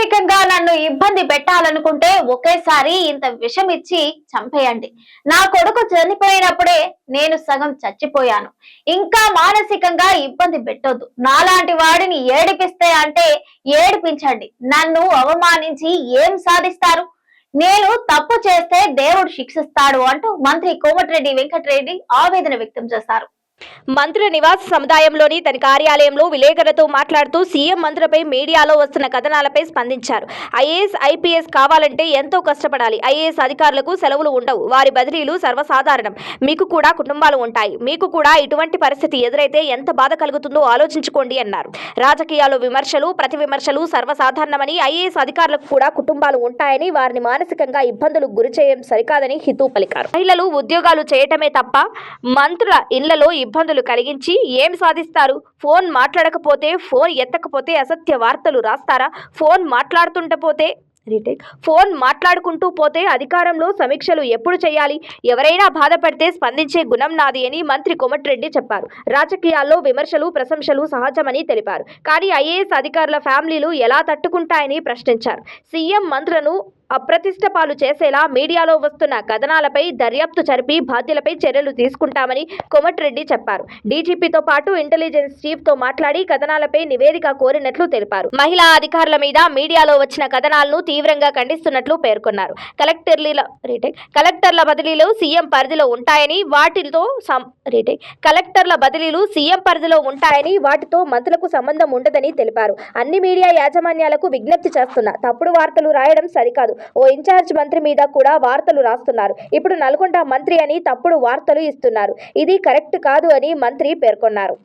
మానసికంగా నన్ను ఇబ్బంది పెట్టాలనుకుంటే ఒకేసారి ఇంత విషం ఇచ్చి చంపేయండి. నా కొడుకు చనిపోయినప్పుడే నేను సగం చచ్చిపోయాను. ఇంకా మానసికంగా ఇబ్బంది పెట్టొద్దు. నాలాంటి వాడిని ఏడిపిస్తే అంటే ఏడిపించండి. నన్ను అవమానించి ఏం సాధిస్తారు? నేను తప్పు చేస్తే దేవుడు శిక్షిస్తాడు అంటూ మంత్రి కోమటిరెడ్డి వెంకటరెడ్డి ఆవేదన వ్యక్తం చేశారు. మంత్రుల నివాస సముదాయంలోని తన కార్యాలయంలో విలేకరులతో మాట్లాడుతూ సీఎం మంత్రులపై మీడియాలో వస్తున్న కథనాలపై స్పందించారు. ఐఏఎస్, ఐపీఎస్ కావాలంటే ఎంతో కష్టపడాలి. ఐఏఎస్ అధికారులకు సెలవులు ఉండవు. వారి బదిలీలు సర్వసాధారణం. మీకు కూడా కుటుంబాలు ఉంటాయి. మీకు కూడా ఇటువంటి పరిస్థితి ఎదురైతే ఎంత బాధ కలుగుతుందో ఆలోచించుకోండి అన్నారు. రాజకీయాల్లో విమర్శలు, ప్రతి విమర్శలు సర్వసాధారణమని, ఐఏఎస్ అధికారులకు కూడా కుటుంబాలు ఉంటాయని, వారిని మానసికంగా ఇబ్బందులకు గురి చేయడం సరికాదని హితవు పలికారు. మహిళలు ఉద్యోగాలు చేయటమే తప్ప మంత్రుల ఇళ్లలో ఇబ్బందులు కలిగించి ఏం సాధిస్తారు? ఫోన్ మాట్లాడకపోతే, ఫోన్ ఎత్తకపోతే అసత్య వార్తలు రాస్తారా? ఫోన్ మాట్లాడుకుంటూ పోతే అధికారంలో సమీక్షలు ఎప్పుడు చేయాలి? ఎవరైనా బాధపడితే స్పందించే గుణం నాది అని మంత్రి కోమటిరెడ్డి చెప్పారు. రాజకీయాల్లో విమర్శలు, ప్రశంసలు సహజమని తెలిపారు. కానీ ఐఏఎస్ అధికారుల ఫ్యామిలీలు ఎలా తట్టుకుంటాయని ప్రశ్నించారు. సీఎం మంత్రులను అప్రతిష్ట పాలు చేసేలా మీడియాలో వస్తున్న కథనాలపై దర్యాప్తు జరిపి బాధ్యులపై చర్యలు తీసుకుంటామని కోమటిరెడ్డి చెప్పారు. డీజీపీతో పాటు ఇంటెలిజెన్స్ చీఫ్ తో మాట్లాడి కథనాలపై నివేదిక కోరినట్లు తెలిపారు. మహిళా అధికారుల మీద మీడియాలో వచ్చిన కథనాలను తీవ్రంగా ఖండిస్తున్నట్లు పేర్కొన్నారు. కలెక్టర్ల బదిలీలు సీఎం పరిధిలో ఉంటాయని, వాటితో మంత్రులకు సంబంధం ఉండదని తెలిపారు. అన్ని మీడియా యాజమాన్యాలకు విజ్ఞప్తి చేస్తున్నా, తప్పుడు వార్తలు రాయడం సరికాదు. ఓ ఇన్ఛార్జ్ మంత్రి మీద కూడా వార్తలు రాస్తున్నారు. ఇప్పుడు నల్గొండ మంత్రి అని తప్పుడు వార్తలు ఇస్తున్నారు. ఇది కరెక్ట్ కాదు అని మంత్రి పేర్కొన్నారు.